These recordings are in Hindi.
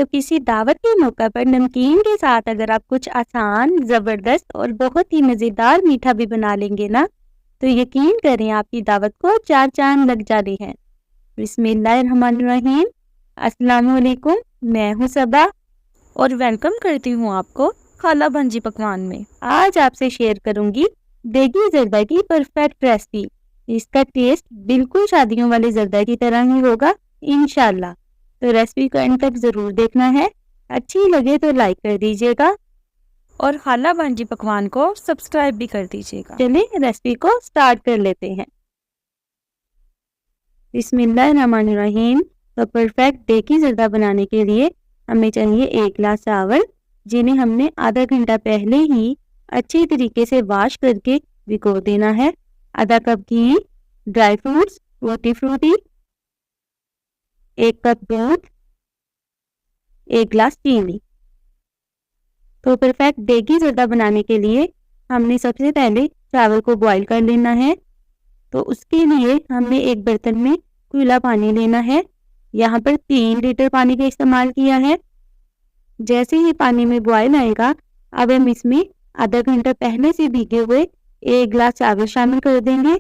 तो किसी दावत के मौका पर नमकीन के साथ अगर आप कुछ आसान, ज़बरदस्त और बहुत ही मज़ेदार मीठा भी बना लेंगे ना, तो यकीन करें आपकी दावत को 4 चाँद लग जाने हैं। बिस्मिल्लाहिर्रहमानिर्रहीम। अस्सलाम वालेकुम, मैं हूँ सबा और वेलकम करती हूँ आपको खाला भंजी पकवान में। आज आपसे शेयर करूँगी देगी ज़रदा की परफेक्ट रेसिपी। इसका टेस्ट बिल्कुल शादियों वाले ज़रदा की तरह ही होगा इंशाल्लाह। तो रेसिपी को एंड तक ज़रूर देखना है। अच्छी लगे तो लाइक कर दीजिएगा और खाला भंजी पकवान को सब्सक्राइब भी कर दीजिएगा। चलिए रेसिपी को स्टार्ट कर लेते हैं। बिस्मिल्लाहिर्रहमानिर्रहीम। तो परफेक्ट देगी ज़रदा बनाने के लिए हमें चाहिए 1 गिलास चावल, जिन्हें हमने आधा घंटा पहले ही अच्छी तरीके से वॉश करके भिगो देना है। आधा कप घी, dry fruits, tutti frutti, 1 cup दूध, 1 गिलास चीनी। तो परफेक्ट देगी ज़रदा बनाने के लिए हमने सबसे पहले चावल को बॉईल कर लेना है। तो उसके लिए हमने एक बर्तन में खुला पानी लेना है। यहाँ पर 3 लीटर पानी का इस्तेमाल किया है। जैसे ही पानी में बॉईल आएगा, अब हम इसमें आधा घंटा पहले से भीगे हुए 1 गिलास चावल शामिल कर देंगे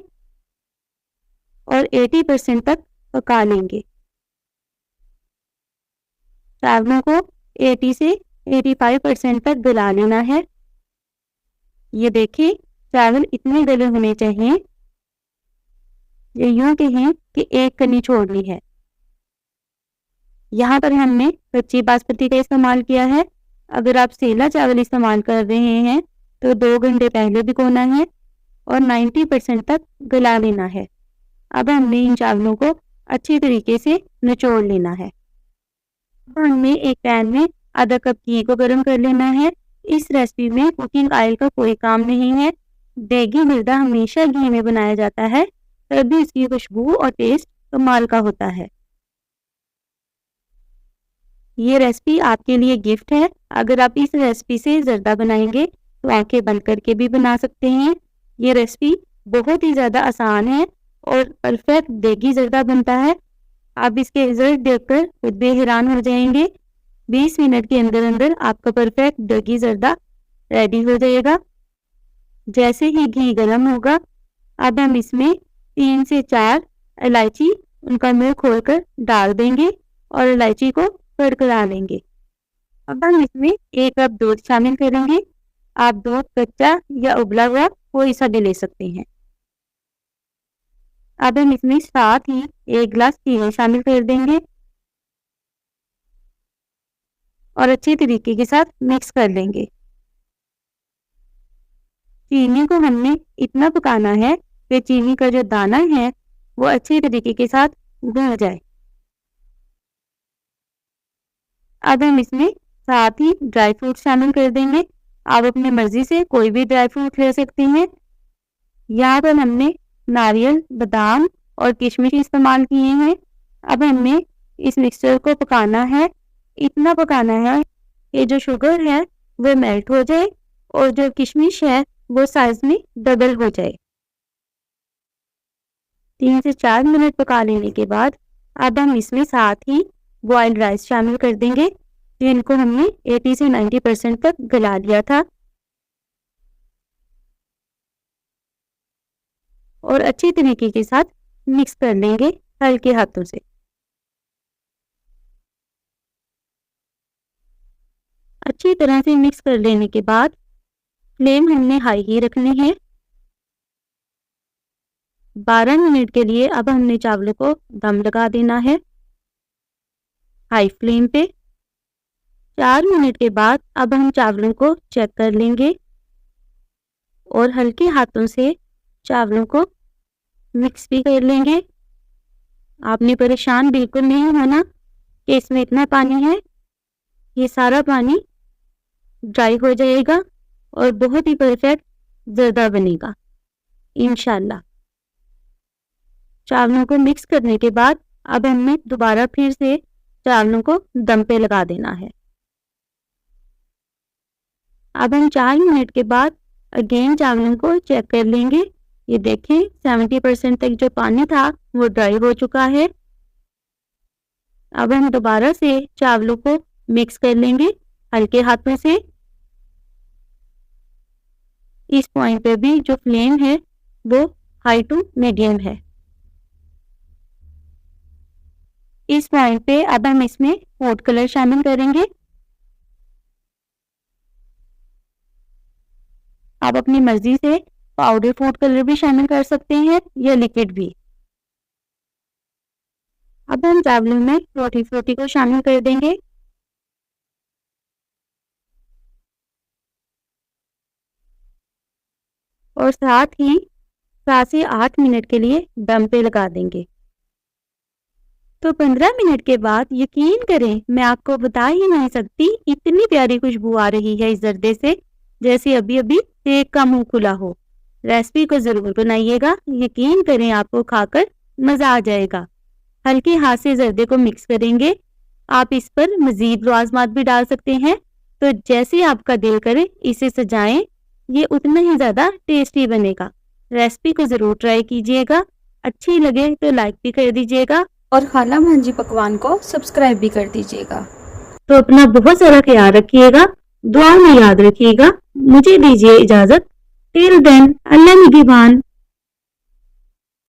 और 80% तक पका लेंगे। चावलों को 80 से 85% तक गला लेना है। ये देखिए, चावल इतने गले होने चाहिए, ये यूं कहें कि एक कनी छोड़नी है। यहाँ पर हमने कच्ची बासमती का इस्तेमाल किया है। अगर आप सेला चावल इस्तेमाल कर रहे हैं तो 2 घंटे पहले भिगोना है और 90% तक गला लेना है। अब हमने इन चावलों को अच्छी तरीके से निचोड़ लेना है। अब हमें एक पैन में आधा कप घी को गर्म कर लेना है। इस रेसिपी में कुकिंग ऑयल का कोई काम नहीं है। देगी ज़रदा हमेशा घी में बनाया जाता है, तभी इसकी खुशबू और टेस्ट कमाल का होता है। ये रेसिपी आपके लिए गिफ्ट है। अगर आप इस रेसिपी से ज़रदा बनाएंगे तो आंखें बंद करके भी बना सकते हैं। ये रेसिपी बहुत ही ज़्यादा आसान है और परफेक्ट देगी ज़रदा बनता है। आप इसके रिजल्ट देखकर खुद भी हैरान हो जाएंगे। 20 मिनट के अंदर अंदर आपका परफेक्ट देगी ज़रदा रेडी हो जाएगा। जैसे ही घी गर्म होगा, अब हम इसमें 3 से 4 इलायची उनका मुंह खोलकर डाल देंगे और इलायची को कड़कड़ा लेंगे। अब हम इसमें 1 कप दूध शामिल करेंगे। आप दूध कच्चा या उबला हुआ कोई सा भी ले सकते हैं। अब हम इसमें साथ ही 1 गिलास चीनी शामिल कर देंगे और अच्छी तरीके के साथ मिक्स कर लेंगे। चीनी को हमने इतना पकाना है कि चीनी का जो दाना है वो अच्छी तरीके के साथ घुल जाए। अब हम इसमें साथ ही ड्राई फ्रूट शामिल कर देंगे। आप अपनी मर्जी से कोई भी ड्राई फ्रूट ले सकते हैं। यहाँ पर हमने नारियल, बादाम और किशमिश इस्तेमाल किए हैं। अब हमने इस मिक्सचर को पकाना है। इतना पकाना है कि जो शुगर है वो मेल्ट हो जाए और जो किशमिश है वो साइज में डबल हो जाए। 3 से 4 मिनट पका लेने के बाद अब हम इसमें साथ ही बॉइल्ड राइस शामिल कर देंगे, जिनको हमने 80 से 90% तक गला लिया था और अच्छी तरीके के साथ मिक्स कर लेंगे हल्के हाथों से। अच्छी तरह से मिक्स कर लेने के बाद फ्लेम हमने हाई ही रखनी है। 12 मिनट के लिए अब हमने चावलों को दम लगा देना है हाई फ्लेम पे। 4 मिनट के बाद अब हम चावलों को चेक कर लेंगे और हल्के हाथों से चावलों को मिक्स भी कर लेंगे। आपने परेशान बिल्कुल नहीं होना कि इसमें इतना पानी है। ये सारा पानी ड्राई हो जाएगा और बहुत ही परफेक्ट ज़रदा बनेगा इंशाल्लाह। चावलों को मिक्स करने के बाद अब हमें दोबारा फिर से चावलों को दम पे लगा देना है। अब हम 4 मिनट के बाद अगेन चावलों को चेक कर लेंगे। ये देखें 70% तक जो पानी था वो ड्राई हो चुका है। अब हम दोबारा से चावलों को मिक्स कर लेंगे हल्के हाथों से। इस पॉइंट पे भी जो फ्लेम है वो हाई टू मीडियम है। इस पॉइंट पे अब हम इसमें फूड कलर शामिल करेंगे। आप अपनी मर्जी से पाउडर फूड कलर भी शामिल कर सकते हैं या लिक्विड भी। अब हम चावलों में टूटी फ्रूटी को शामिल कर देंगे। और साथ ही 7 से 8 मिनट के लिए दम पे लगा देंगे। तो 15 मिनट के बाद यकीन करें, मैं आपको बता ही नहीं सकती, इतनी प्यारी खुशबू आ रही है इस जर्दे से, जैसे अभी अभी सेक का मुंह खुला हो। रेसिपी को जरूर बनाइएगा, यकीन करें आपको खाकर मजा आ जाएगा। हल्के हाथ से जर्दे को मिक्स करेंगे। आप इस पर मजीद लाजमात भी डाल सकते हैं, तो जैसे आपका दिल करे इसे सजाएं, ये उतना ही ज्यादा टेस्टी बनेगा। रेसिपी को जरूर ट्राई कीजिएगा, अच्छी लगे तो लाइक भी कर दीजिएगा और खाला भांजी पकवान को सब्सक्राइब भी कर दीजिएगा। तो अपना बहुत सारा ख्याल रखिएगा, दुआ में याद रखिएगा। मुझे दीजिए इजाजत। टिल देन, अल्लाह निगहबान।